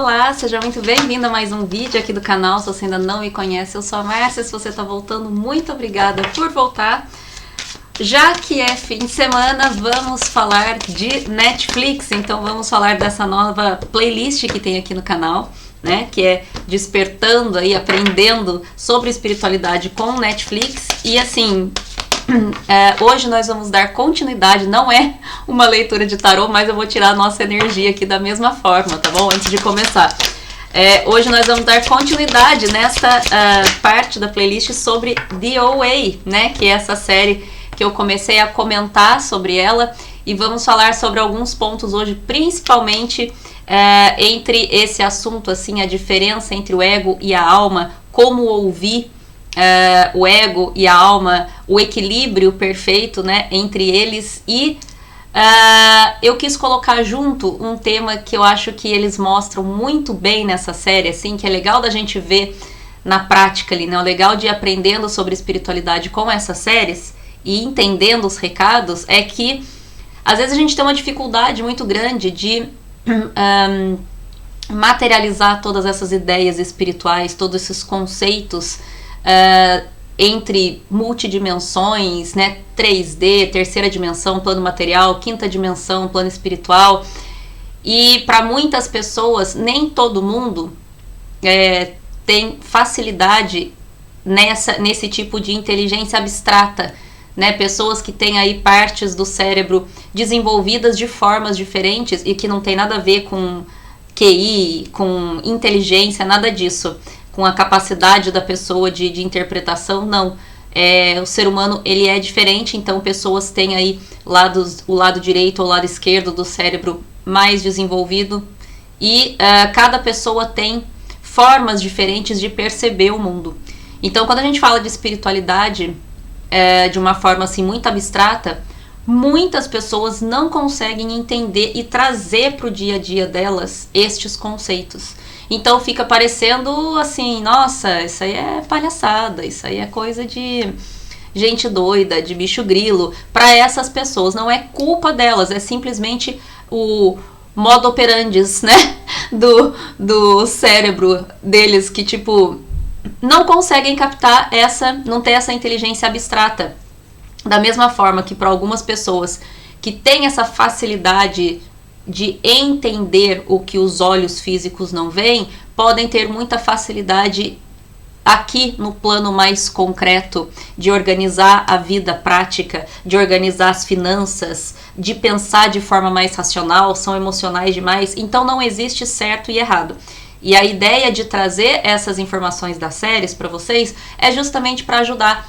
Olá, seja muito bem-vindo a mais um vídeo aqui do canal. Se você ainda não me conhece, eu sou a Márcia. Se você está voltando, muito obrigada por voltar. Já que é fim de semana, vamos falar de Netflix. Então vamos falar dessa nova playlist que tem aqui no canal, né? Que é Despertando aí, aprendendo sobre espiritualidade com Netflix. E assim, hoje nós vamos dar continuidade, não é uma leitura de tarô, mas eu vou tirar a nossa energia aqui da mesma forma, tá bom? Antes de começar. Hoje nós vamos dar continuidade nessa parte da playlist sobre The OA, né? Que é essa série que eu comecei a comentar sobre ela, e vamos falar sobre alguns pontos hoje, principalmente entre esse assunto, assim, a diferença entre o ego e a alma, como ouvir o ego e a alma, o equilíbrio perfeito, né, entre eles. E eu quis colocar junto um tema que eu acho que eles mostram muito bem nessa série, assim, que é legal da gente ver na prática ali, né? O legal de ir aprendendo sobre espiritualidade com essas séries e entendendo os recados é que às vezes a gente tem uma dificuldade muito grande de materializar todas essas ideias espirituais, todos esses conceitos entre multidimensões, né? 3D, terceira dimensão, plano material, quinta dimensão, plano espiritual. E para muitas pessoas, nem todo mundo tem facilidade nesse tipo de inteligência abstrata, né? Pessoas que têm aí partes do cérebro desenvolvidas de formas diferentes e que não tem nada a ver com QI, com inteligência, nada disso, com a capacidade da pessoa de interpretação, não. O ser humano, ele é diferente, então pessoas têm aí o lado direito ou o lado esquerdo do cérebro mais desenvolvido, e cada pessoa tem formas diferentes de perceber o mundo. Então, quando a gente fala de espiritualidade de uma forma assim muito abstrata, muitas pessoas não conseguem entender e trazer para o dia a dia delas estes conceitos. Então fica parecendo assim, nossa, isso aí é palhaçada, isso aí é coisa de gente doida, de bicho grilo. Para essas pessoas não é culpa delas, é simplesmente o modo operandis, né, do cérebro deles, que tipo não conseguem captar não ter essa inteligência abstrata. Da mesma forma que para algumas pessoas que têm essa facilidade de entender o que os olhos físicos não veem, podem ter muita facilidade aqui no plano mais concreto de organizar a vida prática, de organizar as finanças, de pensar de forma mais racional, são emocionais demais. Então não existe certo e errado. E a ideia de trazer essas informações das séries para vocês é justamente para ajudar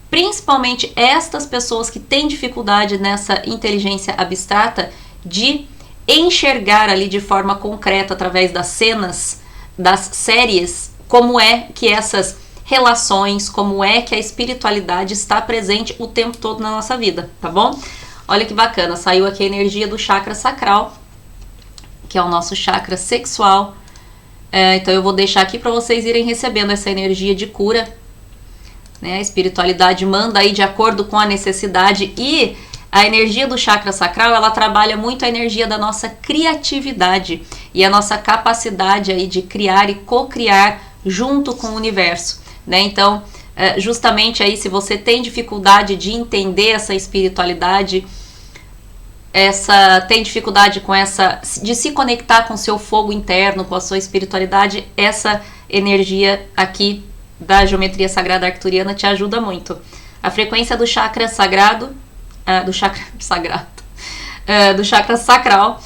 principalmente estas pessoas que têm dificuldade nessa inteligência abstrata de enxergar ali de forma concreta, através das cenas, das séries, como é que essas relações, como é que a espiritualidade está presente o tempo todo na nossa vida, tá bom? Olha que bacana, saiu aqui a energia do chakra sacral, que é o nosso chakra sexual. Então eu vou deixar aqui para vocês irem recebendo essa energia de cura, né? A espiritualidade manda aí de acordo com a necessidade, e a energia do chakra sacral, ela trabalha muito a energia da nossa criatividade e a nossa capacidade aí de criar e co-criar junto com o universo, né? Então, justamente aí, se você tem dificuldade de entender essa espiritualidade, tem dificuldade de se conectar com o seu fogo interno, com a sua espiritualidade, essa energia aqui da geometria sagrada arcturiana te ajuda muito. A frequência do chakra sagrado, do chakra sacral,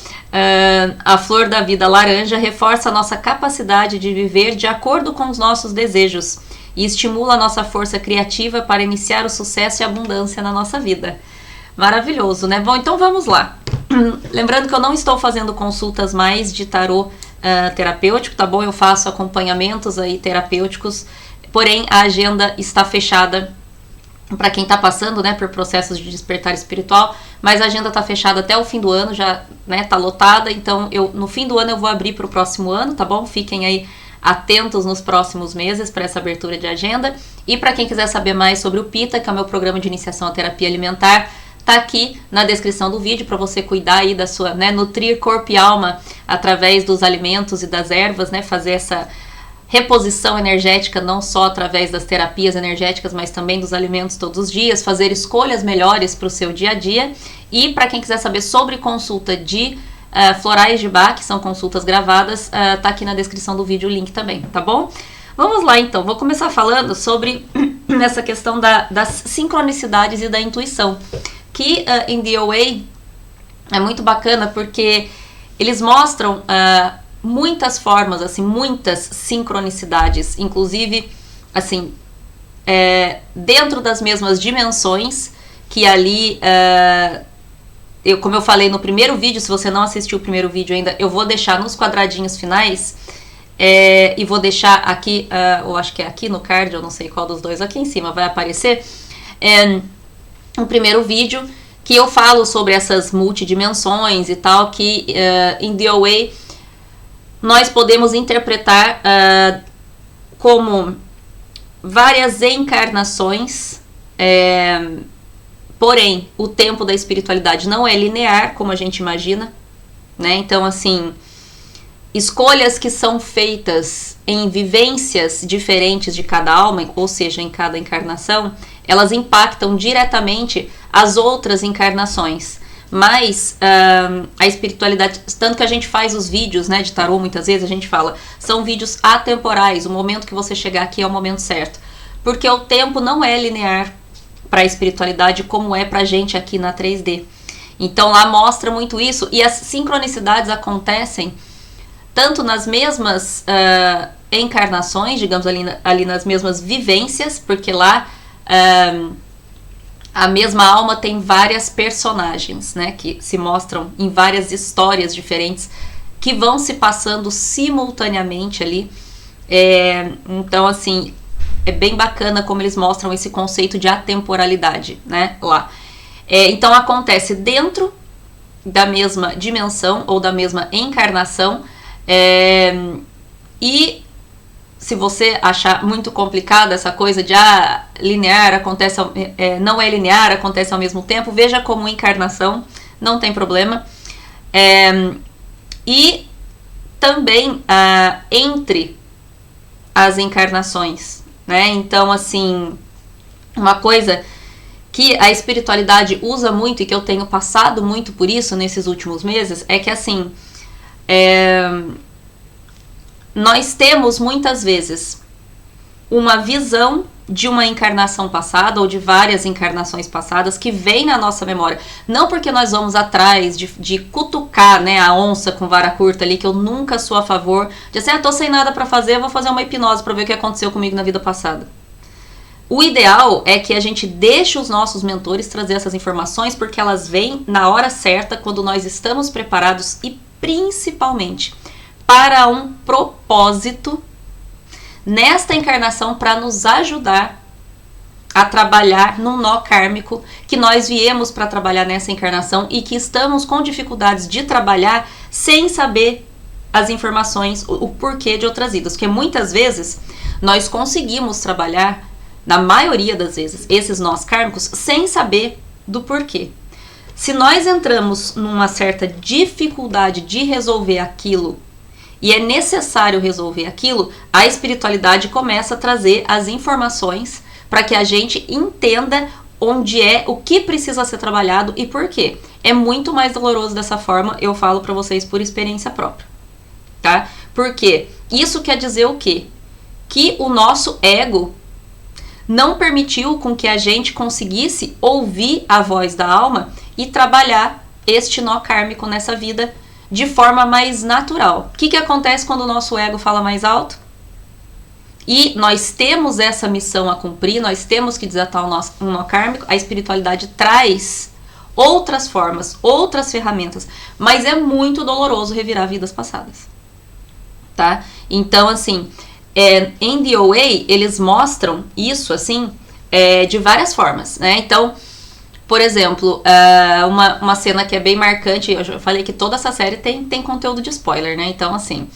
a flor da vida laranja, reforça a nossa capacidade de viver de acordo com os nossos desejos e estimula a nossa força criativa para iniciar o sucesso e a abundância na nossa vida. Maravilhoso, né? Bom, então vamos lá. Lembrando que eu não estou fazendo consultas mais de tarô terapêutico, tá bom? Eu faço acompanhamentos aí terapêuticos, porém a agenda está fechada para quem está passando, né, por processos de despertar espiritual, mas a agenda está fechada até o fim do ano, já, né, tá lotada. Então no fim do ano eu vou abrir para o próximo ano, tá bom? Fiquem aí atentos nos próximos meses para essa abertura de agenda. E para quem quiser saber mais sobre o PITA, que é o meu programa de iniciação à terapia alimentar, tá aqui na descrição do vídeo para você cuidar aí da sua, né, nutrir corpo e alma através dos alimentos e das ervas, né, fazer essa reposição energética não só através das terapias energéticas, mas também dos alimentos todos os dias, fazer escolhas melhores para o seu dia a dia. E para quem quiser saber sobre consulta de florais de Bach, que são consultas gravadas, tá aqui na descrição do vídeo o link também, tá bom? Vamos lá então, vou começar falando sobre essa questão das sincronicidades e da intuição, que em DOA é muito bacana porque eles mostram muitas formas, assim, muitas sincronicidades, inclusive, assim, dentro das mesmas dimensões, que ali, como eu falei no primeiro vídeo, se você não assistiu o primeiro vídeo ainda, eu vou deixar nos quadradinhos finais, e vou deixar aqui, eu acho que é aqui no card, eu não sei qual dos dois, aqui em cima vai aparecer, um primeiro vídeo, que eu falo sobre essas multidimensões e tal, que em DOA nós podemos interpretar como várias encarnações, porém, o tempo da espiritualidade não é linear, como a gente imagina, né? Então, assim, escolhas que são feitas em vivências diferentes de cada alma, ou seja, em cada encarnação, elas impactam diretamente as outras encarnações. Mas a espiritualidade, tanto que a gente faz os vídeos, né, de tarô, muitas vezes a gente fala, são vídeos atemporais, o momento que você chegar aqui é o momento certo. Porque o tempo não é linear para a espiritualidade como é para a gente aqui na 3D. Então lá mostra muito isso, e as sincronicidades acontecem tanto nas mesmas encarnações, digamos ali nas mesmas vivências, porque lá a mesma alma tem várias personagens, né, que se mostram em várias histórias diferentes, que vão se passando simultaneamente ali. Então, assim, é bem bacana como eles mostram esse conceito de atemporalidade, né, lá. Então, acontece dentro da mesma dimensão ou da mesma encarnação, e se você achar muito complicado essa coisa de linear acontece, não é linear, acontece ao mesmo tempo, veja como encarnação, não tem problema. E também entre as encarnações, né? Então, assim, uma coisa que a espiritualidade usa muito e que eu tenho passado muito por isso nesses últimos meses é que, assim, nós temos muitas vezes uma visão de uma encarnação passada ou de várias encarnações passadas que vem na nossa memória. Não porque nós vamos atrás de cutucar, né, a onça com vara curta ali, que eu nunca sou a favor de assim, tô sem nada para fazer, eu vou fazer uma hipnose para ver o que aconteceu comigo na vida passada. O ideal é que a gente deixe os nossos mentores trazer essas informações, porque elas vêm na hora certa, quando nós estamos preparados e principalmente para um propósito nesta encarnação, para nos ajudar a trabalhar num nó kármico que nós viemos para trabalhar nessa encarnação e que estamos com dificuldades de trabalhar sem saber as informações, o porquê de outras vidas. Porque muitas vezes nós conseguimos trabalhar, na maioria das vezes, esses nós kármicos sem saber do porquê. Se nós entramos numa certa dificuldade de resolver aquilo e é necessário resolver aquilo, a espiritualidade começa a trazer as informações para que a gente entenda onde o que precisa ser trabalhado e por quê. É muito mais doloroso dessa forma, eu falo para vocês por experiência própria, tá? Porque isso quer dizer o quê? Que o nosso ego não permitiu com que a gente conseguisse ouvir a voz da alma e trabalhar este nó kármico nessa vida de forma mais natural. O que acontece quando o nosso ego fala mais alto? E nós temos essa missão a cumprir, nós temos que desatar o nó kármico, a espiritualidade traz outras formas, outras ferramentas, mas é muito doloroso revirar vidas passadas, tá? Então, assim, em DOA, eles mostram isso, assim, de várias formas, né? Então, por exemplo, uma cena que é bem marcante, eu já falei que toda essa série tem conteúdo de spoiler, né? Então, assim,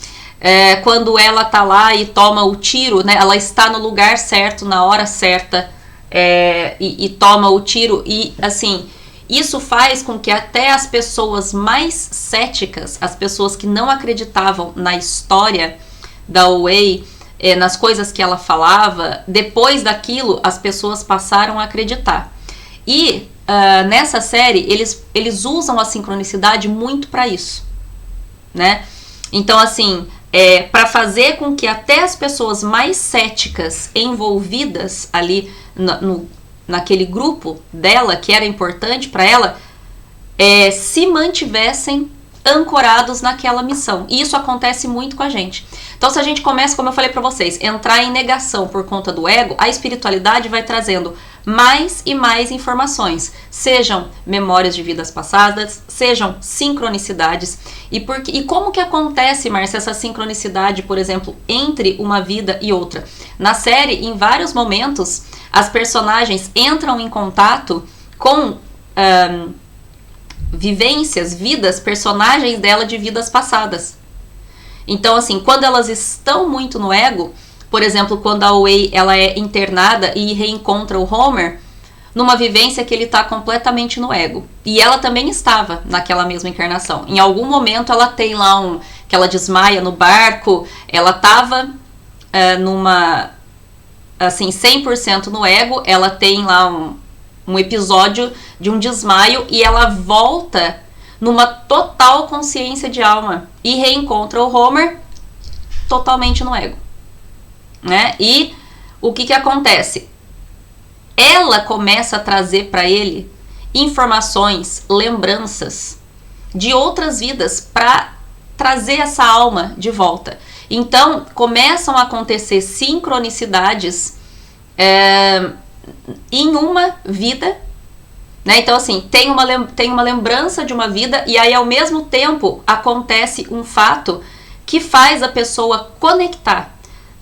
quando ela tá lá e toma o tiro, né? Ela está no lugar certo, na hora certa, e toma o tiro, e assim, Isso faz com que até as pessoas mais céticas, as pessoas que não acreditavam na história da Wei, nas coisas que ela falava, depois daquilo as pessoas passaram a acreditar. E nessa série eles usam a sincronicidade muito para isso, né? Então, assim, para fazer com que até as pessoas mais céticas envolvidas ali naquele grupo dela, que era importante para ela, se mantivessem ancorados naquela missão. E isso acontece muito com a gente. Então, se a gente começa, como eu falei para vocês, entrar em negação por conta do ego, a espiritualidade vai trazendo mais e mais informações, sejam memórias de vidas passadas, sejam sincronicidades. E como que acontece, Márcia, essa sincronicidade, por exemplo, entre uma vida e outra? Na série, em vários momentos, as personagens entram em contato com vivências, vidas, personagens dela de vidas passadas. Então, assim, quando elas estão muito no ego, por exemplo, quando a Wei ela é internada e reencontra o Homer, numa vivência que ele está completamente no ego. E ela também estava naquela mesma encarnação. Em algum momento ela tem lá que ela desmaia no barco, ela estava numa, assim, 100% no ego, ela tem lá um episódio de um desmaio e ela volta numa total consciência de alma e reencontra o Homer totalmente no ego, né? E o que acontece? Ela começa a trazer para ele informações, lembranças de outras vidas para trazer essa alma de volta. Então começam a acontecer sincronicidades em uma vida, né? Então, assim, tem uma lembrança de uma vida e aí ao mesmo tempo acontece um fato que faz a pessoa conectar,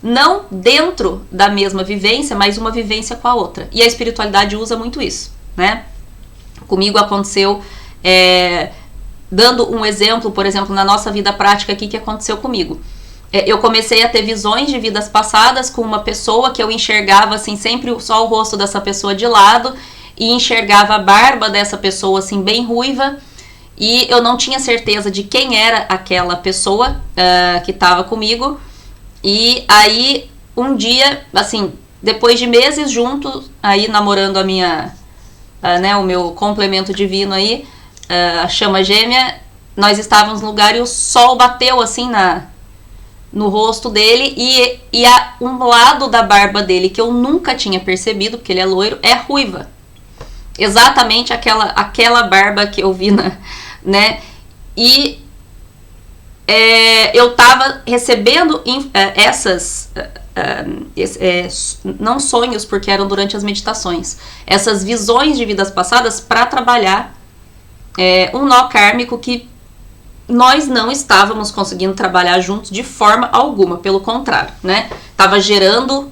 não dentro da mesma vivência, mas uma vivência com a outra. E a espiritualidade usa muito isso, né? Comigo aconteceu, dando um exemplo, por exemplo, na nossa vida prática aqui, que aconteceu comigo. Eu comecei a ter visões de vidas passadas com uma pessoa que eu enxergava, assim, sempre só o rosto dessa pessoa de lado e enxergava a barba dessa pessoa, assim, bem ruiva, e eu não tinha certeza de quem era aquela pessoa que estava comigo. E aí, um dia, assim, depois de meses juntos, aí namorando a minha, o meu complemento divino aí, a chama gêmea, nós estávamos no lugar e o sol bateu, assim, no rosto dele e um lado da barba dele que eu nunca tinha percebido, porque ele é loiro, é ruiva. Exatamente aquela barba que eu vi, né? E eu tava recebendo não sonhos, porque eram durante as meditações, essas visões de vidas passadas para trabalhar um nó kármico que nós não estávamos conseguindo trabalhar juntos de forma alguma, pelo contrário, né? Tava gerando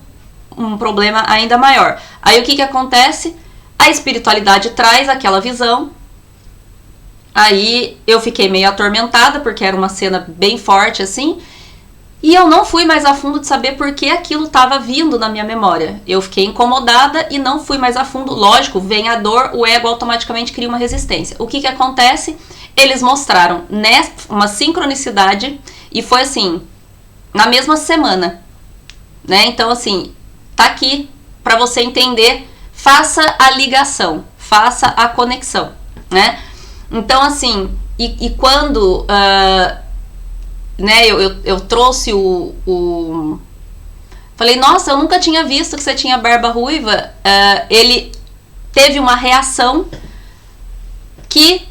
um problema ainda maior. Aí o que acontece? A espiritualidade traz aquela visão. Aí eu fiquei meio atormentada, porque era uma cena bem forte assim, e eu não fui mais a fundo de saber por que aquilo estava vindo na minha memória. Eu fiquei incomodada e não fui mais a fundo. Lógico, vem a dor, o ego automaticamente cria uma resistência. O que acontece? Eles mostraram uma sincronicidade e foi assim, na mesma semana, né? Então, assim, tá aqui para você entender, faça a ligação, faça a conexão, né? Então, assim, e quando eu trouxe falei, nossa, eu nunca tinha visto que você tinha barba ruiva. Ele teve uma reação que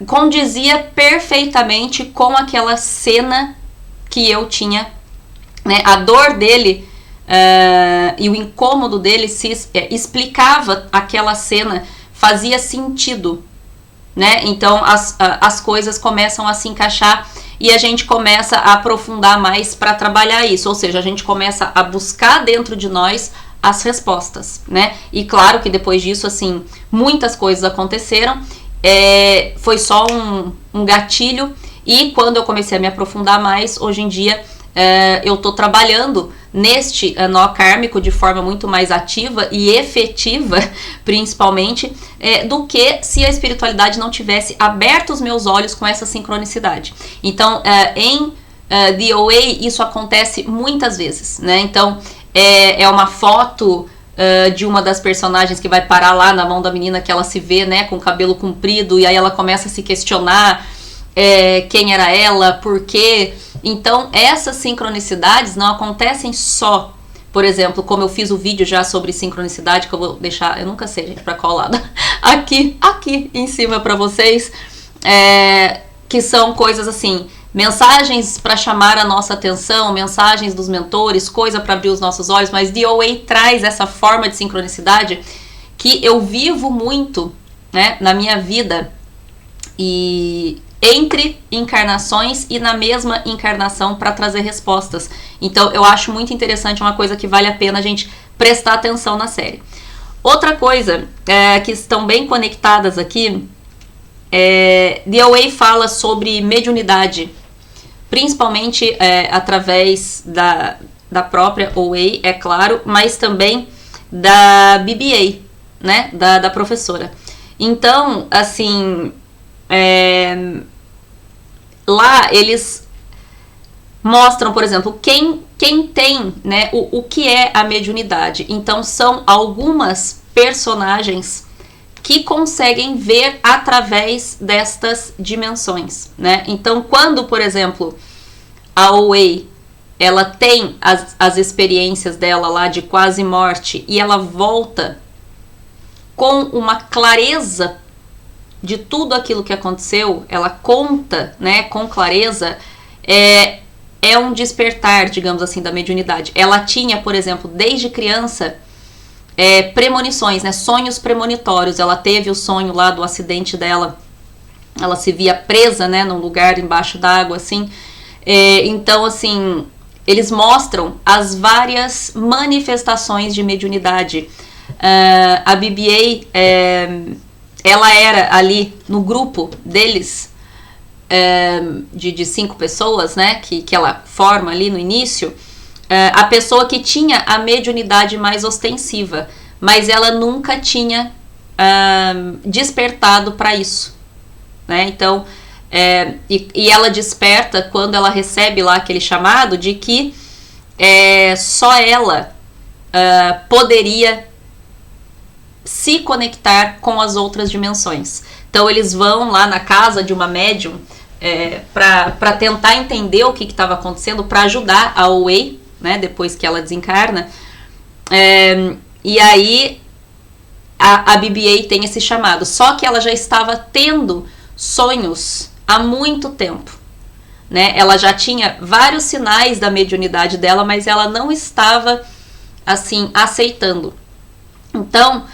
condizia perfeitamente com aquela cena que eu tinha, né? A dor dele e o incômodo dele explicava aquela cena, fazia sentido, né? Então as coisas começam a se encaixar e a gente começa a aprofundar mais para trabalhar isso, ou seja, a gente começa a buscar dentro de nós as respostas, né? E claro que depois disso, assim, muitas coisas aconteceram, foi só um gatilho, e quando eu comecei a me aprofundar mais, hoje em dia eu tô trabalhando neste nó kármico de forma muito mais ativa e efetiva, principalmente, do que se a espiritualidade não tivesse aberto os meus olhos com essa sincronicidade. Então, em DOA, isso acontece muitas vezes, né? Então, é uma foto de uma das personagens que vai parar lá na mão da menina que ela se vê, né, com o cabelo comprido, e aí ela começa a se questionar quem era ela, por quê. Então, essas sincronicidades não acontecem só, por exemplo, como eu fiz o vídeo já sobre sincronicidade, que eu vou deixar, eu nunca sei, gente, pra qual lado, aqui em cima pra vocês, que são coisas assim, mensagens para chamar a nossa atenção, mensagens dos mentores, coisa para abrir os nossos olhos, mas DOA traz essa forma de sincronicidade que eu vivo muito, né, na minha vida, e entre encarnações e na mesma encarnação para trazer respostas. Então eu acho muito interessante, uma coisa que vale a pena a gente prestar atenção na série. Outra coisa que estão bem conectadas aqui, DOA fala sobre mediunidade, principalmente através da própria OA, é claro, mas também da BBA, né, da professora. Então, assim, lá eles mostram, por exemplo, quem tem, né, o que é a mediunidade. Então, são algumas personagens que conseguem ver através destas dimensões, né? Então, quando, por exemplo, a OA, ela tem as experiências dela lá de quase morte e ela volta com uma clareza de tudo aquilo que aconteceu, ela conta, né, com clareza, é um despertar, digamos assim, da mediunidade. Ela tinha, por exemplo, desde criança, premonições, né, sonhos premonitórios. Ela teve o sonho lá do acidente dela, ela se via presa, né, num lugar embaixo d'água, assim. Então, assim, eles mostram as várias manifestações de mediunidade. A BBA, ela era ali no grupo deles, de 5 pessoas, né, que ela forma ali no início, a pessoa que tinha a mediunidade mais ostensiva, mas ela nunca tinha despertado para isso, né? Então, e ela desperta quando ela recebe lá aquele chamado de que só ela poderia se conectar com as outras dimensões. Então eles vão lá na casa de uma médium para tentar entender o que estava acontecendo, para ajudar a OA, né, depois que ela desencarna. E aí a BBA tem esse chamado, só que ela já estava tendo sonhos há muito tempo, né? Ela já tinha vários sinais da mediunidade dela, mas ela não estava assim aceitando. Então,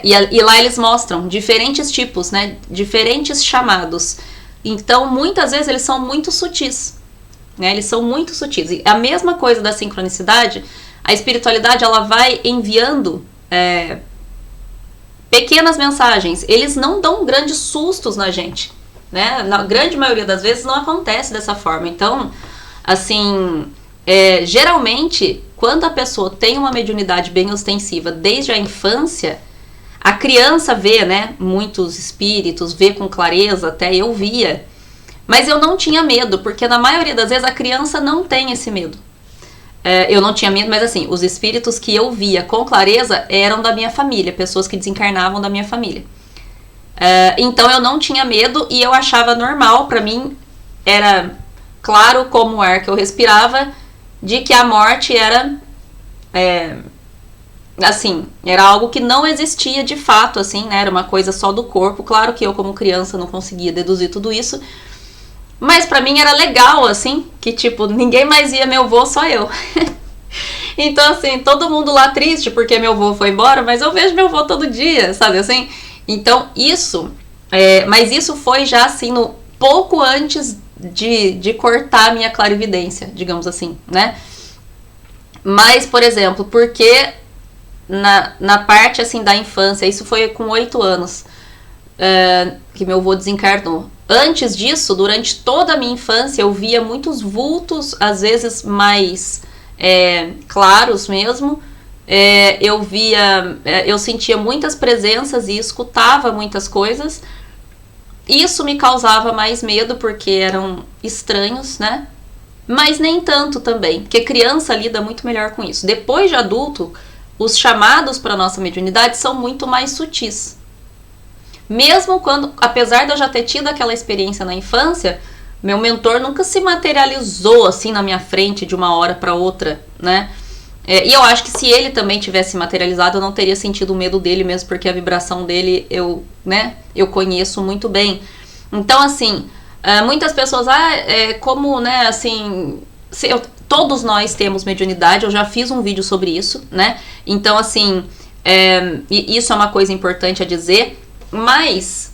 e lá eles mostram diferentes tipos, né, diferentes chamados. Então, muitas vezes eles são muito sutis, né? Eles são muito sutis. E a mesma coisa da sincronicidade, a espiritualidade, ela vai enviando pequenas mensagens. Eles não dão grandes sustos na gente, né? Na grande maioria das vezes não acontece dessa forma. Então, assim, geralmente, quando a pessoa tem uma mediunidade bem ostensiva desde a infância, a criança vê, né, muitos espíritos, vê com clareza, até eu via, mas eu não tinha medo, porque na maioria das vezes a criança não tem esse medo. Eu não tinha medo, mas assim, os espíritos que eu via com clareza eram da minha família, pessoas que desencarnavam da minha família. Então eu não tinha medo e eu achava normal, pra mim era claro como o ar que eu respirava, de que a morte era, assim, era algo que não existia de fato, assim, né, era uma coisa só do corpo. Claro que eu como criança não conseguia deduzir tudo isso, mas pra mim era legal, assim, que tipo, ninguém mais via meu vô, só eu. Então, assim, todo mundo lá triste porque meu vô foi embora, mas eu vejo meu vô todo dia, sabe, assim. Então, isso, mas isso foi já, assim, no pouco antes de cortar a minha clarividência, digamos assim, né. Mas, por exemplo, porque na parte, assim, da infância, isso foi com 8 anos, que meu avô desencarnou. Antes disso, durante toda a minha infância, eu via muitos vultos, às vezes mais claros mesmo. Eu sentia muitas presenças e escutava muitas coisas. Isso me causava mais medo porque eram estranhos, né? Mas nem tanto também, porque criança lida muito melhor com isso. Depois de adulto, os chamados para nossa mediunidade são muito mais sutis. Mesmo quando, apesar de eu já ter tido aquela experiência na infância, meu mentor nunca se materializou assim na minha frente de uma hora para outra, né? E eu acho que se ele também tivesse materializado, eu não teria sentido o medo dele mesmo, porque a vibração dele eu conheço muito bem. Então, assim, muitas pessoas, como, né, assim, todos nós temos mediunidade, eu já fiz um vídeo sobre isso, né? Então, assim, isso é uma coisa importante a dizer, mas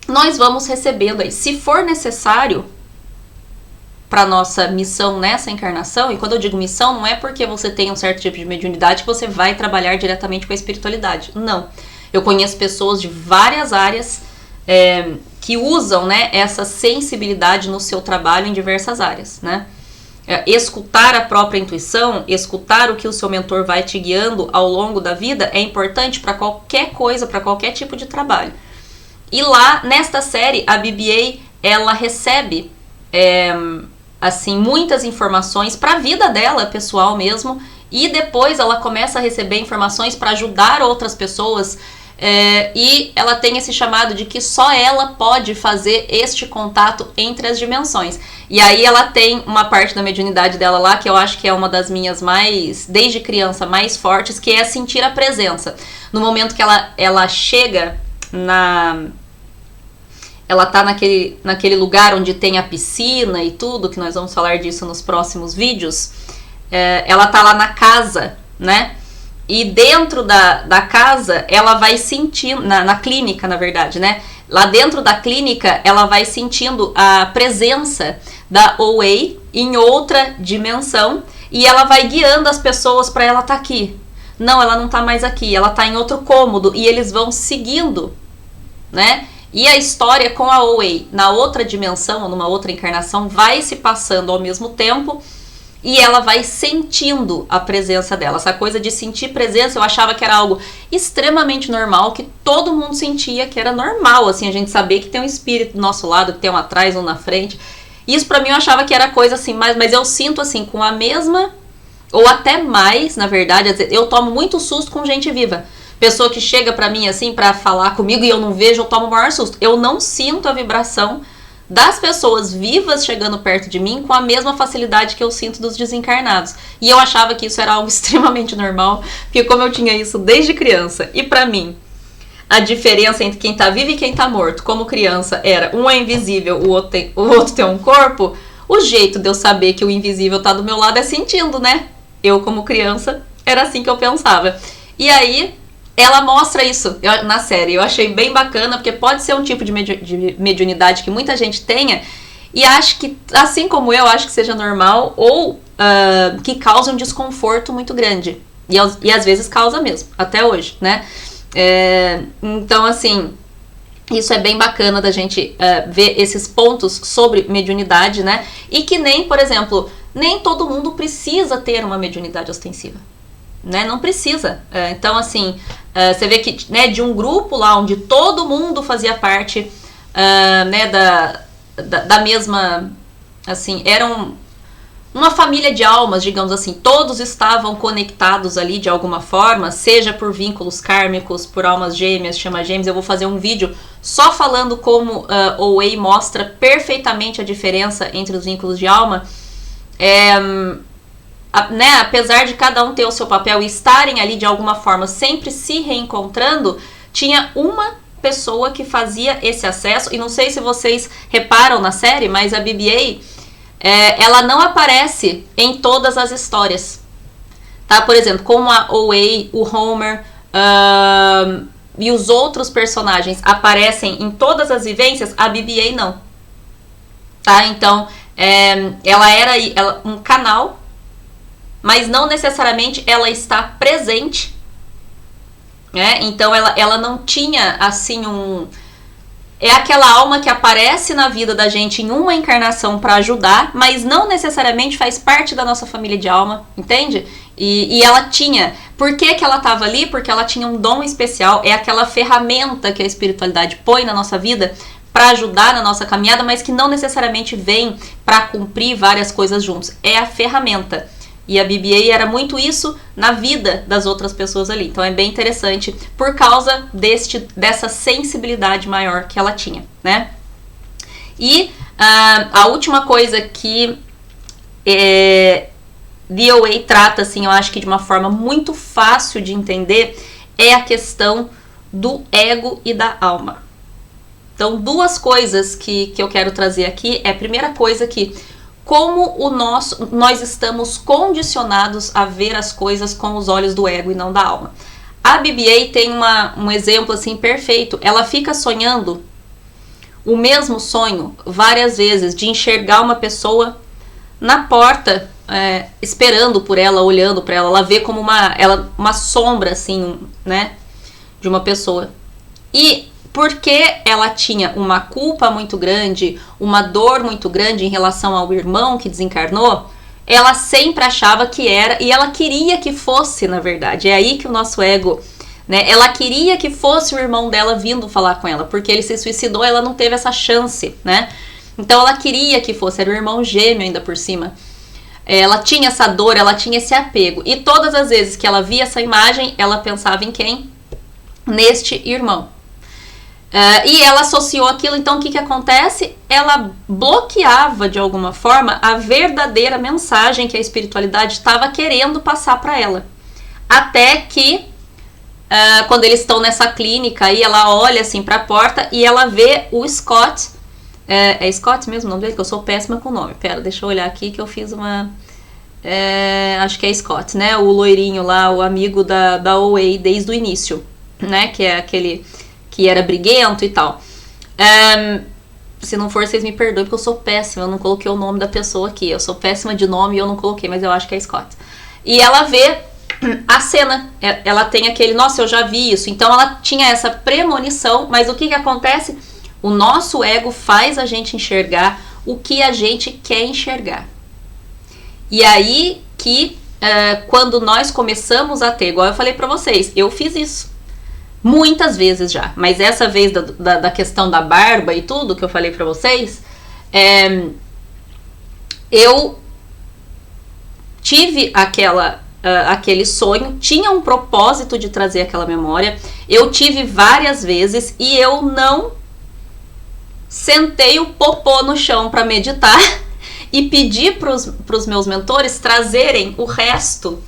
nós vamos recebendo aí, se for necessário, para nossa missão nessa encarnação. E quando eu digo missão, não é porque você tem um certo tipo de mediunidade que você vai trabalhar diretamente com a espiritualidade. Não. Eu conheço pessoas de várias áreas que usam, né, essa sensibilidade no seu trabalho em diversas áreas, né? Escutar a própria intuição, escutar o que o seu mentor vai te guiando ao longo da vida é importante para qualquer coisa, para qualquer tipo de trabalho. E lá, nesta série, a BB-8, ela recebe assim, muitas informações para a vida dela, pessoal mesmo, e depois ela começa a receber informações para ajudar outras pessoas, e ela tem esse chamado de que só ela pode fazer este contato entre as dimensões. E aí ela tem uma parte da mediunidade dela lá, que eu acho que é uma das minhas mais, desde criança, mais fortes, que é sentir a presença. No momento que ela chega ela tá naquele lugar onde tem a piscina e tudo, que nós vamos falar disso nos próximos vídeos. Ela tá lá na casa, né? E dentro da casa, ela vai sentindo, na clínica, na verdade, né? Lá dentro da clínica, ela vai sentindo a presença da OA em outra dimensão, e ela vai guiando as pessoas para ela tá aqui. Não, ela não tá mais aqui, ela tá em outro cômodo, e eles vão seguindo, né? E a história com a OA na outra dimensão, ou numa outra encarnação, vai se passando ao mesmo tempo, e ela vai sentindo a presença dela. Essa coisa de sentir presença, eu achava que era algo extremamente normal, que todo mundo sentia que era normal, assim, a gente saber que tem um espírito do nosso lado, que tem um atrás, um na frente. Isso pra mim eu achava que era coisa assim, mas eu sinto assim, com a mesma, ou até mais, na verdade, eu tomo muito susto com gente viva. Pessoa que chega pra mim assim, pra falar comigo e eu não vejo, eu tomo o maior susto. Eu não sinto a vibração das pessoas vivas chegando perto de mim com a mesma facilidade que eu sinto dos desencarnados. E eu achava que isso era algo extremamente normal, porque como eu tinha isso desde criança, e pra mim, a diferença entre quem tá vivo e quem tá morto, como criança, era um é invisível, o outro tem um corpo, o jeito de eu saber que o invisível tá do meu lado é sentindo, né? Eu, como criança, era assim que eu pensava. E aí ela mostra isso na série. Eu achei bem bacana, porque pode ser um tipo de mediunidade que muita gente tenha, e acho que, assim como eu, acho que seja normal, ou que causa um desconforto muito grande. E às vezes causa mesmo, até hoje, né? Então, assim, isso é bem bacana da gente ver esses pontos sobre mediunidade, né? E que nem, por exemplo, nem todo mundo precisa ter uma mediunidade ostensiva. Né, não precisa. Então, assim, você vê que, né, de um grupo lá onde todo mundo fazia parte, né, da mesma, assim, eram uma família de almas, digamos assim, todos estavam conectados ali de alguma forma, seja por vínculos kármicos, por almas gêmeas, chama gêmeas. Eu vou fazer um vídeo só falando como OA mostra perfeitamente a diferença entre os vínculos de alma. Né, apesar de cada um ter o seu papel e estarem ali de alguma forma sempre se reencontrando, tinha uma pessoa que fazia esse acesso. E não sei se vocês reparam na série, mas a BB-8, ela não aparece em todas as histórias, tá? Por exemplo, como a OA, o Homer e os outros personagens aparecem em todas as vivências, a BB-8 não, tá? Então ela era um canal, mas não necessariamente ela está presente, né? Então ela não tinha assim é aquela alma que aparece na vida da gente em uma encarnação para ajudar, mas não necessariamente faz parte da nossa família de alma, entende? E ela tinha... Por que ela estava ali? Porque ela tinha um dom especial, é aquela ferramenta que a espiritualidade põe na nossa vida para ajudar na nossa caminhada, mas que não necessariamente vem para cumprir várias coisas juntos. É a ferramenta. E a BB-8 era muito isso na vida das outras pessoas ali. Então é bem interessante por causa dessa sensibilidade maior que ela tinha, né? E a última coisa que DOA trata, assim, eu acho que de uma forma muito fácil de entender, é a questão do ego e da alma. Então, duas coisas que eu quero trazer aqui é a primeira coisa que como nós estamos condicionados a ver as coisas com os olhos do ego e não da alma. A BB-8 tem um exemplo assim perfeito. Ela fica sonhando o mesmo sonho várias vezes, de enxergar uma pessoa na porta, esperando por ela, olhando para ela. Ela vê como uma sombra assim, né, de uma pessoa. E porque ela tinha uma culpa muito grande, uma dor muito grande em relação ao irmão que desencarnou, ela sempre achava que era, e ela queria que fosse, na verdade. É aí que o nosso ego, né? Ela queria que fosse o irmão dela vindo falar com ela, porque ele se suicidou, ela não teve essa chance, né? Então ela queria que fosse, era o irmão gêmeo ainda por cima. Ela tinha essa dor, ela tinha esse apego. E todas as vezes que ela via essa imagem, ela pensava em quem? Neste irmão. E ela associou aquilo, então o que acontece? Ela bloqueava de alguma forma a verdadeira mensagem que a espiritualidade estava querendo passar para ela. Até que, quando eles estão nessa clínica, aí ela olha assim para a porta e ela vê o Scott. É Scott mesmo o nome dele? Que eu sou péssima com o nome. Pera, deixa eu olhar aqui que eu fiz uma... acho que é Scott, né? O loirinho lá, o amigo da OA desde o início, né? Que é aquele... que era briguento e tal. Se não for, vocês me perdoem, porque eu sou péssima, eu não coloquei o nome da pessoa aqui. Eu sou péssima de nome e eu não coloquei, mas eu acho que é Scott. E ela vê a cena, ela tem aquele, nossa, eu já vi isso. Então ela tinha essa premonição, mas o que acontece? O nosso ego faz a gente enxergar o que a gente quer enxergar. E aí que, quando nós começamos a ter, igual eu falei pra vocês, eu fiz isso. Muitas vezes já, mas essa vez da questão da barba e tudo que eu falei pra vocês, eu tive aquele sonho, tinha um propósito de trazer aquela memória, eu tive várias vezes e eu não sentei o popô no chão para meditar e pedi pros meus mentores trazerem o resto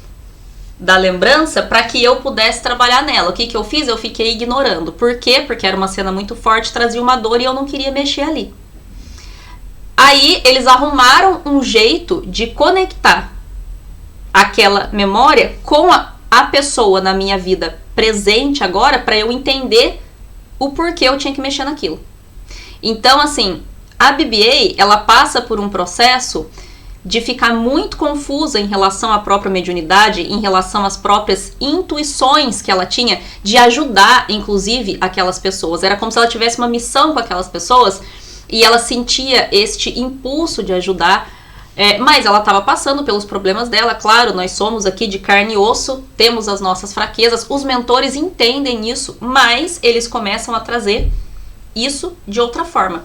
da lembrança para que eu pudesse trabalhar nela. O que eu fiz? Eu fiquei ignorando. Por quê? Porque era uma cena muito forte, trazia uma dor e eu não queria mexer ali. Aí eles arrumaram um jeito de conectar aquela memória com a pessoa na minha vida presente agora, para eu entender o porquê eu tinha que mexer naquilo. Então, assim, a BB-8, ela passa por um processo de ficar muito confusa em relação à própria mediunidade, em relação às próprias intuições que ela tinha de ajudar, inclusive, aquelas pessoas. Era como se ela tivesse uma missão com aquelas pessoas e ela sentia este impulso de ajudar, mas ela estava passando pelos problemas dela. Claro, nós somos aqui de carne e osso, temos as nossas fraquezas, os mentores entendem isso, mas eles começam a trazer isso de outra forma.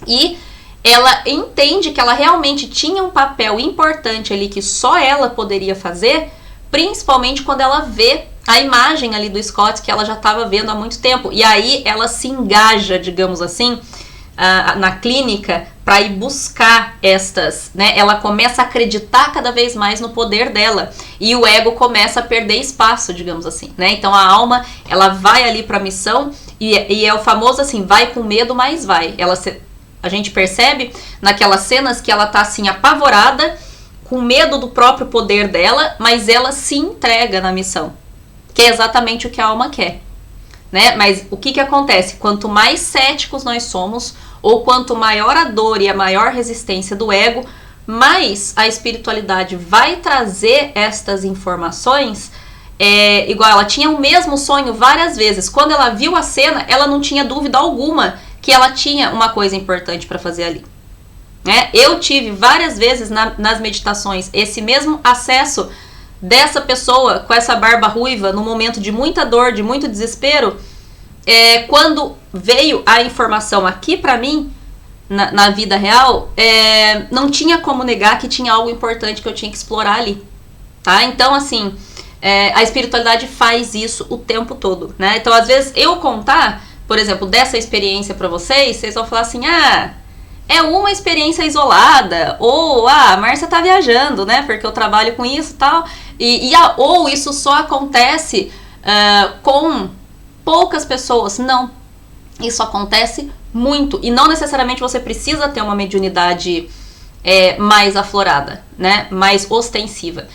E ela entende que ela realmente tinha um papel importante ali que só ela poderia fazer, principalmente quando ela vê a imagem ali do Scott que ela já estava vendo há muito tempo. E aí ela se engaja, digamos assim, na clínica para ir buscar estas, né? Ela começa a acreditar cada vez mais no poder dela e o ego começa a perder espaço, digamos assim, né? Então a alma, ela vai ali para a missão e é o famoso assim, vai com medo, mas vai. A gente percebe naquelas cenas que ela tá assim apavorada, com medo do próprio poder dela, mas ela se entrega na missão, que é exatamente o que a alma quer, né? Mas o que acontece? Quanto mais céticos nós somos, ou quanto maior a dor e a maior resistência do ego, mais a espiritualidade vai trazer estas informações. Igual ela tinha o mesmo sonho várias vezes. Quando ela viu a cena, ela não tinha dúvida alguma que ela tinha uma coisa importante para fazer ali. Né? Eu tive várias vezes nas meditações esse mesmo acesso dessa pessoa com essa barba ruiva no momento de muita dor, de muito desespero, quando veio a informação aqui para mim, na vida real, não tinha como negar que tinha algo importante que eu tinha que explorar ali, tá? Então, assim, a espiritualidade faz isso o tempo todo, né? Então, às vezes, eu contar, por exemplo, dessa experiência para vocês vão falar assim, é uma experiência isolada, ou, a Márcia tá viajando, né? Porque eu trabalho com isso e tal, ou isso só acontece com poucas pessoas. Não, isso acontece muito, e não necessariamente você precisa ter uma mediunidade mais aflorada, né? Mais ostensiva.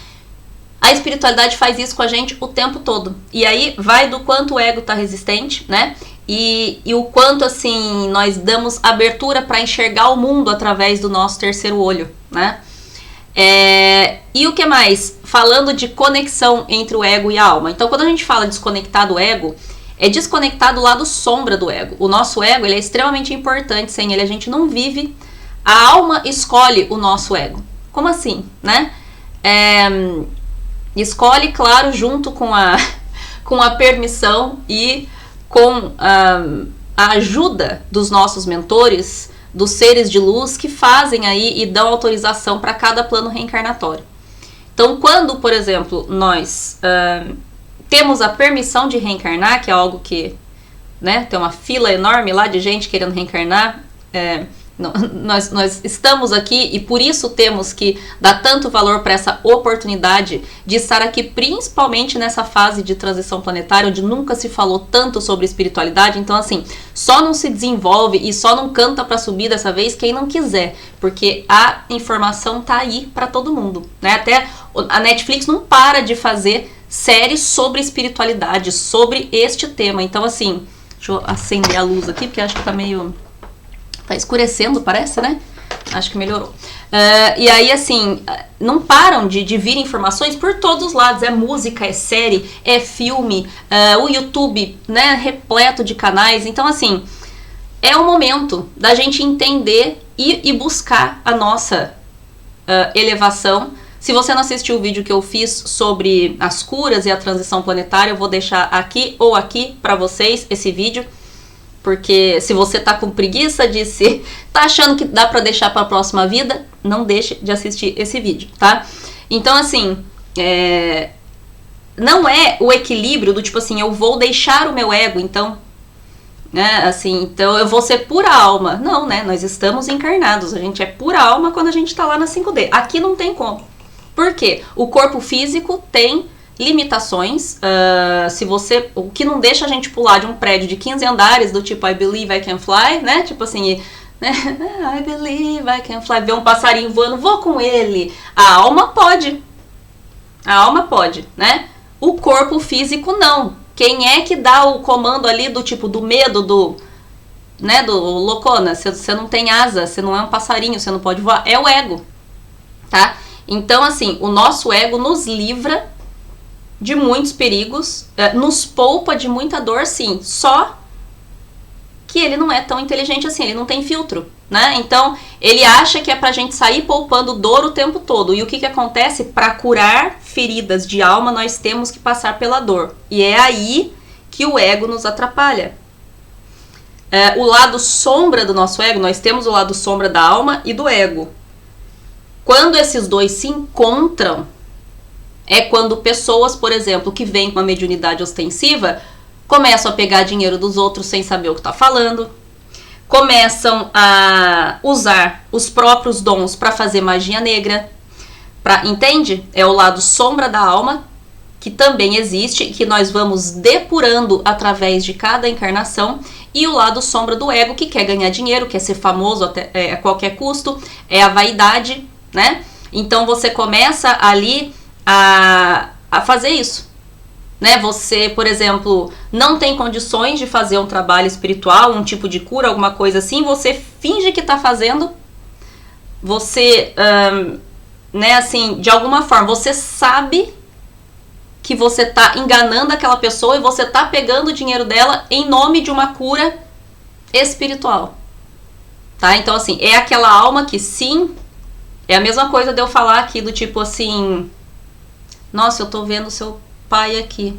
A espiritualidade faz isso com a gente o tempo todo. E aí vai do quanto o ego tá resistente, né? E o quanto, assim, nós damos abertura para enxergar o mundo através do nosso terceiro olho, né? E o que mais? Falando de conexão entre o ego e a alma. Então, quando a gente fala desconectar do ego, é desconectar do lado sombra do ego. O nosso ego, ele é extremamente importante, sem ele a gente não vive. A alma escolhe o nosso ego. Como assim, né? Escolhe, claro, junto com a permissão e com a ajuda dos nossos mentores, dos seres de luz que fazem aí e dão autorização para cada plano reencarnatório. Então, quando, por exemplo, nós temos a permissão de reencarnar, que é algo que, né, tem uma fila enorme lá de gente querendo reencarnar, nós estamos aqui e por isso temos que dar tanto valor para essa oportunidade de estar aqui, principalmente nessa fase de transição planetária, onde nunca se falou tanto sobre espiritualidade. Então, assim, só não se desenvolve e só não canta para subir dessa vez quem não quiser, porque a informação tá aí para todo mundo, né? Até a Netflix não para de fazer séries sobre espiritualidade, sobre este tema. Então, assim, deixa eu acender a luz aqui, porque acho que tá escurecendo, parece, né? Acho que melhorou. E aí, assim, não param de vir informações por todos os lados. É música, é série, é filme, o YouTube, né, repleto de canais. Então, assim, é o momento da gente entender e buscar a nossa elevação. Se você não assistiu o vídeo que eu fiz sobre as curas e a transição planetária, eu vou deixar aqui ou aqui para vocês esse vídeo. Porque se você tá com preguiça tá achando que dá pra deixar pra próxima vida, não deixe de assistir esse vídeo, tá? Então, assim, não é o equilíbrio do tipo assim, eu vou deixar o meu ego, então, né, assim, então eu vou ser pura alma. Não, né, nós estamos encarnados, a gente é pura alma quando a gente tá lá na 5D. Aqui não tem como. Por quê? O corpo físico tem limitações, o que não deixa a gente pular de um prédio de 15 andares, do tipo I believe I can fly, né, tipo assim, né? I believe I can fly, ver um passarinho voando, vou com ele. A alma pode, né, o corpo físico não. Quem é que dá o comando ali do tipo, do medo, do loucona, você não tem asa, você não é um passarinho, você não pode voar, é o ego, tá? Então, assim, o nosso ego nos livra de muitos perigos, nos poupa de muita dor, sim, só que ele não é tão inteligente assim, ele não tem filtro, né? Então, ele acha que é pra gente sair poupando dor o tempo todo. E o que acontece? Para curar feridas de alma, nós temos que passar pela dor. E é aí que o ego nos atrapalha. O lado sombra do nosso ego, nós temos o lado sombra da alma e do ego. Quando esses dois se encontram, é quando pessoas, por exemplo, que vêm com uma mediunidade ostensiva, começam a pegar dinheiro dos outros sem saber o que está falando, começam a usar os próprios dons para fazer magia negra, entende? É o lado sombra da alma, que também existe, que nós vamos depurando através de cada encarnação, e o lado sombra do ego, que quer ganhar dinheiro, quer ser famoso a qualquer custo, é a vaidade, né? Então você começa ali a fazer isso, né? Você, por exemplo, não tem condições de fazer um trabalho espiritual, um tipo de cura, alguma coisa assim, você finge que tá fazendo, você, né, assim, de alguma forma, você sabe que você tá enganando aquela pessoa e você tá pegando o dinheiro dela em nome de uma cura espiritual. Tá? Então, assim, é aquela alma que sim, é a mesma coisa de eu falar aqui do tipo assim, nossa, eu tô vendo seu pai aqui.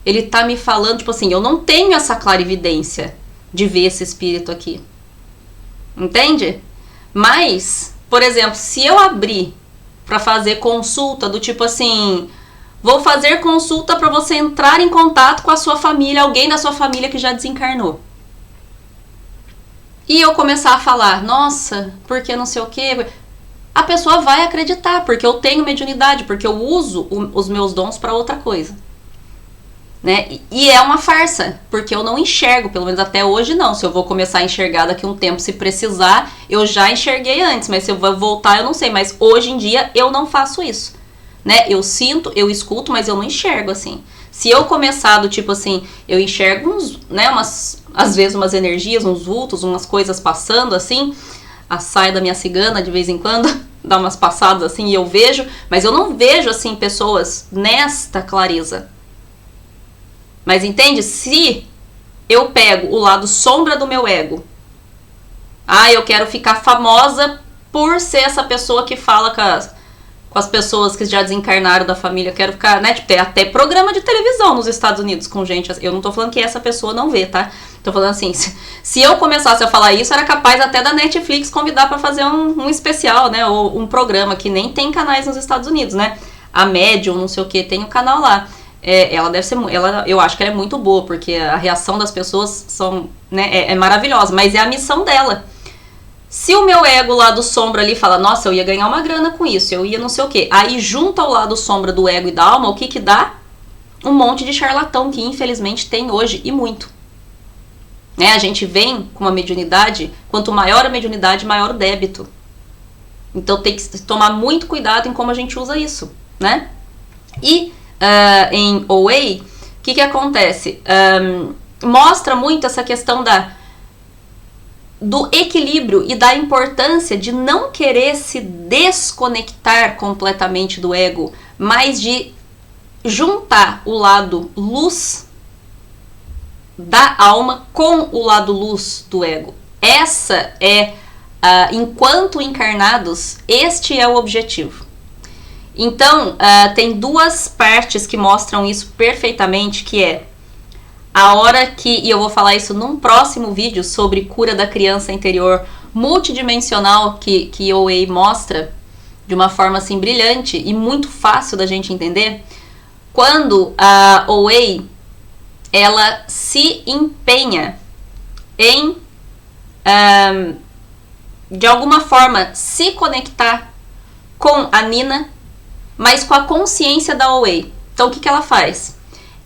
Ele tá me falando, tipo assim, eu não tenho essa clarividência de ver esse espírito aqui. Entende? Mas, por exemplo, se eu abrir pra fazer consulta do tipo assim, vou fazer consulta pra você entrar em contato com a sua família, alguém da sua família que já desencarnou. E eu começar a falar, nossa, porque não sei o que, a pessoa vai acreditar, porque eu tenho mediunidade, porque eu uso os meus dons pra outra coisa. Né? E é uma farsa, porque eu não enxergo, pelo menos até hoje não. Se eu vou começar a enxergar daqui a um tempo, se precisar, eu já enxerguei antes, mas se eu vou voltar, eu não sei. Mas hoje em dia eu não faço isso, né? Eu sinto, eu escuto, mas eu não enxergo assim. Se eu começar do tipo assim, eu enxergo uns, né, às vezes umas energias, uns vultos, umas coisas passando assim, a saia da minha cigana de vez em quando dá umas passadas assim e eu vejo, mas eu não vejo assim pessoas nesta clareza. Mas entende? Se eu pego o lado sombra do meu ego, eu quero ficar famosa por ser essa pessoa que fala com as pessoas que já desencarnaram da família, eu quero ficar, né, tipo, tem até programa de televisão nos Estados Unidos com gente, eu não tô falando que essa pessoa não vê, tá? Tô falando assim, se eu começasse a falar isso, era capaz até da Netflix convidar pra fazer um especial, né, ou um programa que nem tem canais nos Estados Unidos, né? A Medium, não sei o que, tem um canal lá. Ela deve ser, eu acho que ela é muito boa, porque a reação das pessoas né, é maravilhosa, mas é a missão dela. Se o meu ego lá do sombra ali fala, nossa, eu ia ganhar uma grana com isso, eu ia não sei o que, aí junto ao lado sombra do ego e da alma, o que dá? Um monte de charlatão que infelizmente tem hoje, e muito. Né? A gente vem com uma mediunidade, quanto maior a mediunidade, maior o débito. Então tem que tomar muito cuidado em como a gente usa isso, né? E em OA, o que acontece? Mostra muito essa questão do equilíbrio e da importância de não querer se desconectar completamente do ego, mas de juntar o lado luz da alma com o lado luz do ego. Essa é, enquanto encarnados, este é o objetivo. Então, tem duas partes que mostram isso perfeitamente, que é a hora que, e eu vou falar isso num próximo vídeo sobre cura da criança interior multidimensional, que OA mostra de uma forma assim brilhante e muito fácil da gente entender, quando a OA ela se empenha em de alguma forma se conectar com a Nina, mas com a consciência da OA. Então o que ela faz?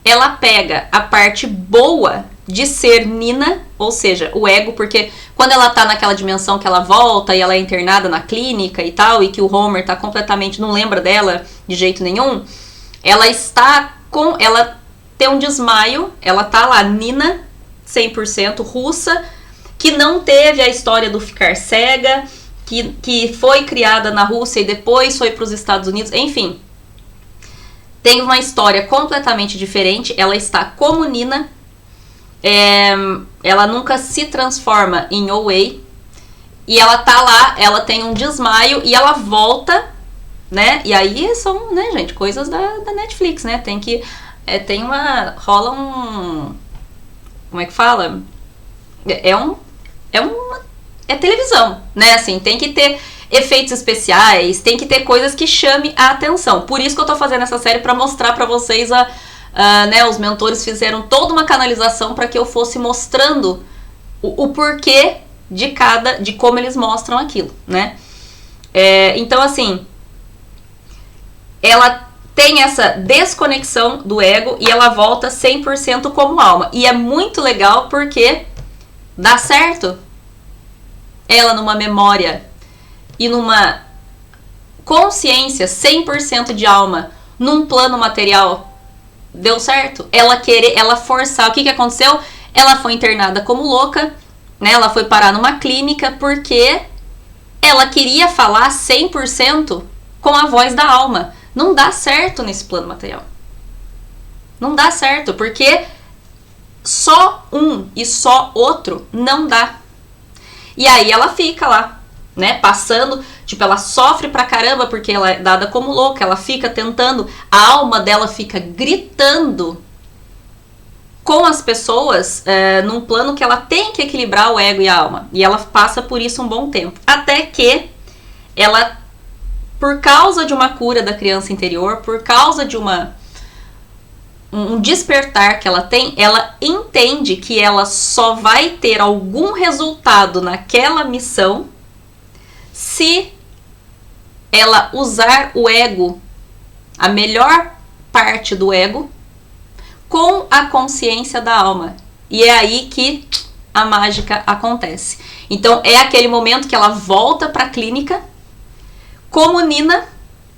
Ela pega a parte boa de ser Nina, ou seja, o ego, porque quando ela tá naquela dimensão que ela volta e ela é internada na clínica e tal, e que o Homer tá completamente, não lembra dela de jeito nenhum, ela tem um desmaio, ela tá lá, Nina, 100% russa, que não teve a história do ficar cega, que foi criada na Rússia e depois foi para os Estados Unidos, enfim. Tem uma história completamente diferente, ela está como Nina, ela nunca se transforma em OA, e ela tá lá, ela tem um desmaio e ela volta, né? E aí são, né, gente, coisas da Netflix, né? Rola um... Como é que fala? É televisão, né? Assim, tem que ter efeitos especiais, tem que ter coisas que chame a atenção. Por isso que eu tô fazendo essa série, pra mostrar pra vocês né, os mentores fizeram toda uma canalização para que eu fosse mostrando o porquê de como eles mostram aquilo, né? Então, assim, ela tem essa desconexão do ego e ela volta 100% como alma. E é muito legal porque dá certo. Ela numa memória e numa consciência 100% de alma, num plano material, deu certo. Ela forçar. O que aconteceu? Ela foi internada como louca, né? Ela foi parar numa clínica porque ela queria falar 100% com a voz da alma. Não dá certo nesse plano material. Não dá certo, porque só um e só outro não dá. E aí ela fica lá, né, passando, tipo, ela sofre pra caramba porque ela é dada como louca, ela fica tentando, a alma dela fica gritando com as pessoas num plano que ela tem que equilibrar o ego e a alma. E ela passa por isso um bom tempo. Até que ela, por causa de uma cura da criança interior, por causa de um despertar que ela tem, ela entende que ela só vai ter algum resultado naquela missão se ela usar o ego, a melhor parte do ego, com a consciência da alma. E é aí que a mágica acontece. Então é aquele momento que ela volta para a clínica, como Nina,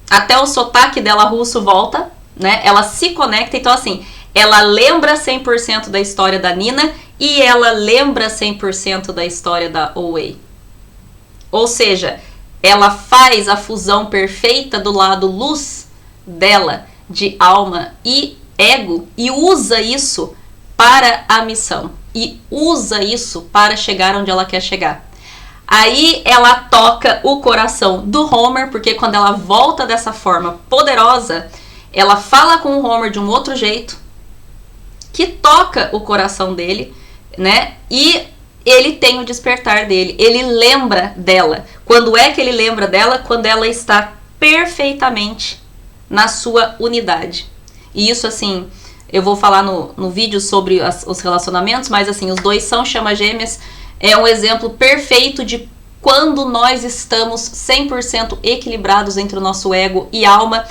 até o sotaque dela russo volta, né? Ela se conecta, então assim, ela lembra 100% da história da Nina e ela lembra 100% da história da Owei. Ou seja, ela faz a fusão perfeita do lado luz dela, de alma e ego, e usa isso para a missão, e usa isso para chegar onde ela quer chegar. Aí ela toca o coração do Homer, porque quando ela volta dessa forma poderosa, ela fala com o Homer de um outro jeito, que toca o coração dele, né? E ele tem o despertar dele, ele lembra dela. Quando é que ele lembra dela? Quando ela está perfeitamente na sua unidade. E isso, assim, eu vou falar no vídeo sobre os relacionamentos, mas assim, os dois são chamas gêmeas. É um exemplo perfeito de quando nós estamos 100% equilibrados entre o nosso ego e alma.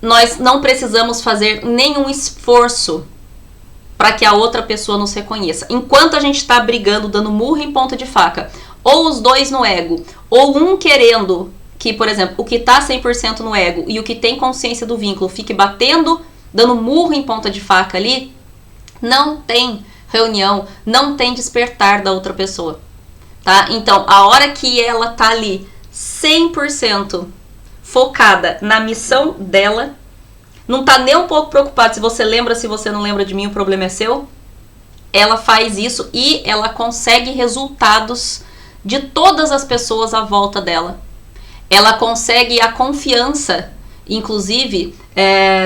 Nós não precisamos fazer nenhum esforço para que a outra pessoa nos reconheça. Enquanto a gente está brigando, dando murro em ponta de faca, ou os dois no ego, ou um querendo que, por exemplo, o que está 100% no ego e o que tem consciência do vínculo fique batendo, dando murro em ponta de faca ali, não tem reunião, não tem despertar da outra pessoa, tá? Então, a hora que ela tá ali 100% focada na missão dela, não tá nem um pouco preocupada se você lembra, se você não lembra de mim, o problema é seu. Ela faz isso e ela consegue resultados de todas as pessoas à volta dela. Ela consegue a confiança, inclusive,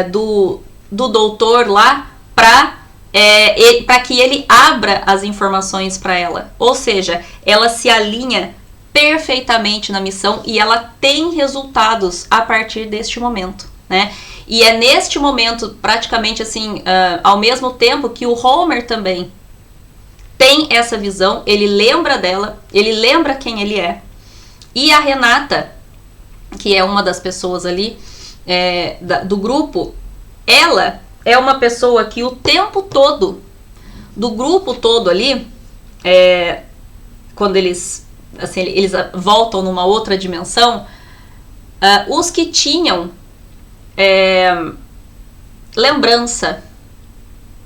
do doutor lá, para que ele abra as informações para ela. Ou seja, ela se alinha perfeitamente na missão e ela tem resultados a partir deste momento, né? E é neste momento, praticamente assim, ao mesmo tempo que o Homer também tem essa visão, ele lembra dela, ele lembra quem ele é. E a Renata, que é uma das pessoas ali do grupo, ela é uma pessoa que o tempo todo, do grupo todo ali, quando eles voltam numa outra dimensão, os que tinham lembrança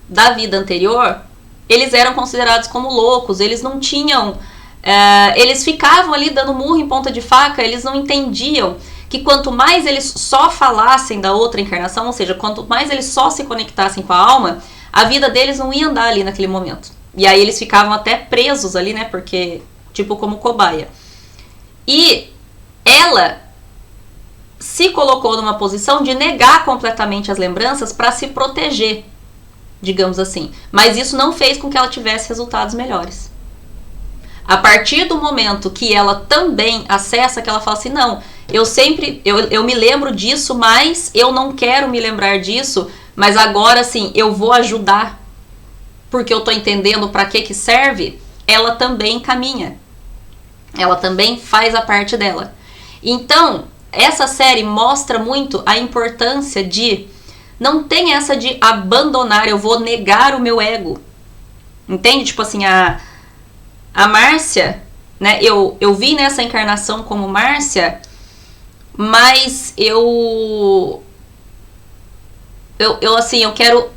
da vida anterior, eles eram considerados como loucos, eles não tinham, eles ficavam ali dando murro em ponta de faca, eles não entendiam que quanto mais eles só falassem da outra encarnação, ou seja, quanto mais eles só se conectassem com a alma, a vida deles não ia andar ali naquele momento. E aí eles ficavam até presos ali, né, porque, tipo, como cobaia. E ela se colocou numa posição de negar completamente as lembranças para se proteger, digamos assim. Mas isso não fez com que ela tivesse resultados melhores. A partir do momento que ela também acessa, que ela fala assim, não, eu me lembro disso, mas eu não quero me lembrar disso, mas agora sim, eu vou ajudar, porque eu tô entendendo para que serve, ela também caminha. Ela também faz a parte dela. Então, essa série mostra muito a importância de... Não tem essa de abandonar, eu vou negar o meu ego. Entende? Tipo assim, a Márcia, né? Eu vi nessa encarnação como Márcia, mas eu quero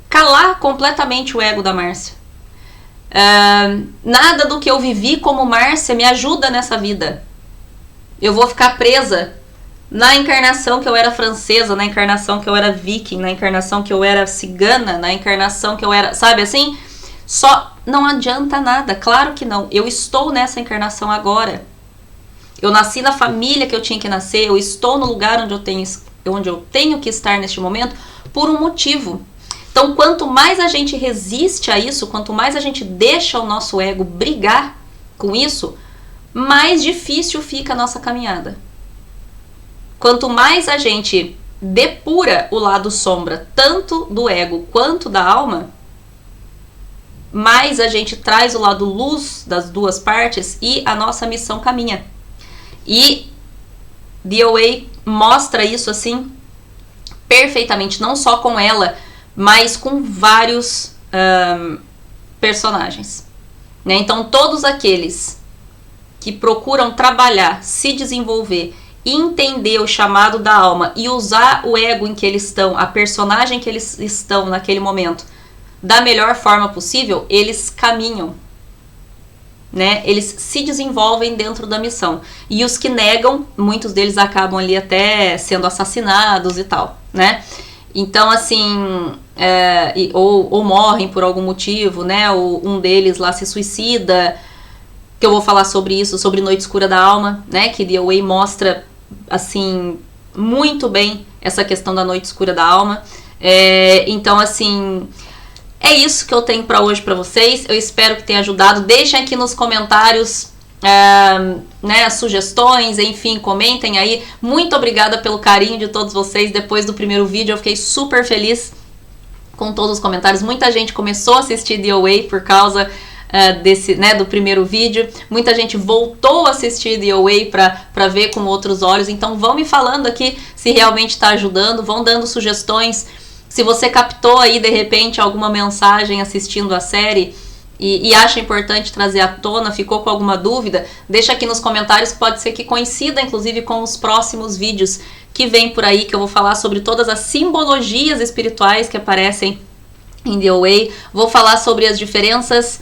calar completamente o ego da Márcia. Nada do que eu vivi como Márcia me ajuda nessa vida. Eu vou ficar presa na encarnação que eu era francesa, na encarnação que eu era viking, na encarnação que eu era cigana, na encarnação que eu era, sabe assim? Só não adianta nada, claro que não. Eu estou nessa encarnação agora. Eu nasci na família que eu tinha que nascer, eu estou no lugar onde eu tenho que estar neste momento por um motivo. Então, quanto mais a gente resiste a isso, quanto mais a gente deixa o nosso ego brigar com isso, mais difícil fica a nossa caminhada. Quanto mais a gente depura o lado sombra, tanto do ego quanto da alma, mais a gente traz o lado luz das duas partes e a nossa missão caminha. E DOA mostra isso assim perfeitamente, não só com ela, mas com vários personagens. Né? Então, todos aqueles que procuram trabalhar, se desenvolver, entender o chamado da alma e usar o ego em que eles estão, a personagem que eles estão naquele momento, da melhor forma possível, eles caminham, né? Eles se desenvolvem dentro da missão. E os que negam, muitos deles acabam ali até sendo assassinados e tal, né? Então, assim, ou morrem por algum motivo, né? Ou um deles lá se suicida, que eu vou falar sobre isso, sobre Noite Escura da Alma, né? Que DOA mostra, assim, muito bem essa questão da Noite Escura da Alma. Então, assim, é isso que eu tenho para hoje para vocês. Eu espero que tenha ajudado. Deixem aqui nos comentários né, sugestões, enfim, comentem aí. Muito obrigada pelo carinho de todos vocês. Depois do primeiro vídeo eu fiquei super feliz com todos os comentários. Muita gente começou a assistir DOA por causa do primeiro vídeo. Muita gente voltou a assistir DOA para ver com outros olhos. Então vão me falando aqui se realmente está ajudando, vão dando sugestões. Se você captou aí de repente alguma mensagem assistindo a série e acha importante trazer à tona, ficou com alguma dúvida, deixa aqui nos comentários, pode ser que coincida inclusive com os próximos vídeos que vem por aí, que eu vou falar sobre todas as simbologias espirituais que aparecem em DOA. Vou falar sobre as diferenças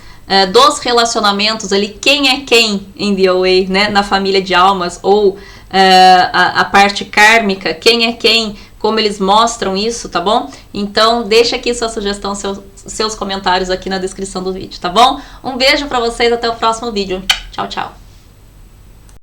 dos relacionamentos ali, quem é quem em DOA, né, na família de almas, ou a parte kármica, quem é quem, como eles mostram isso, tá bom? Então deixa aqui sua sugestão, seus comentários aqui na descrição do vídeo, tá bom? Um beijo pra vocês, até o próximo vídeo. Tchau, tchau!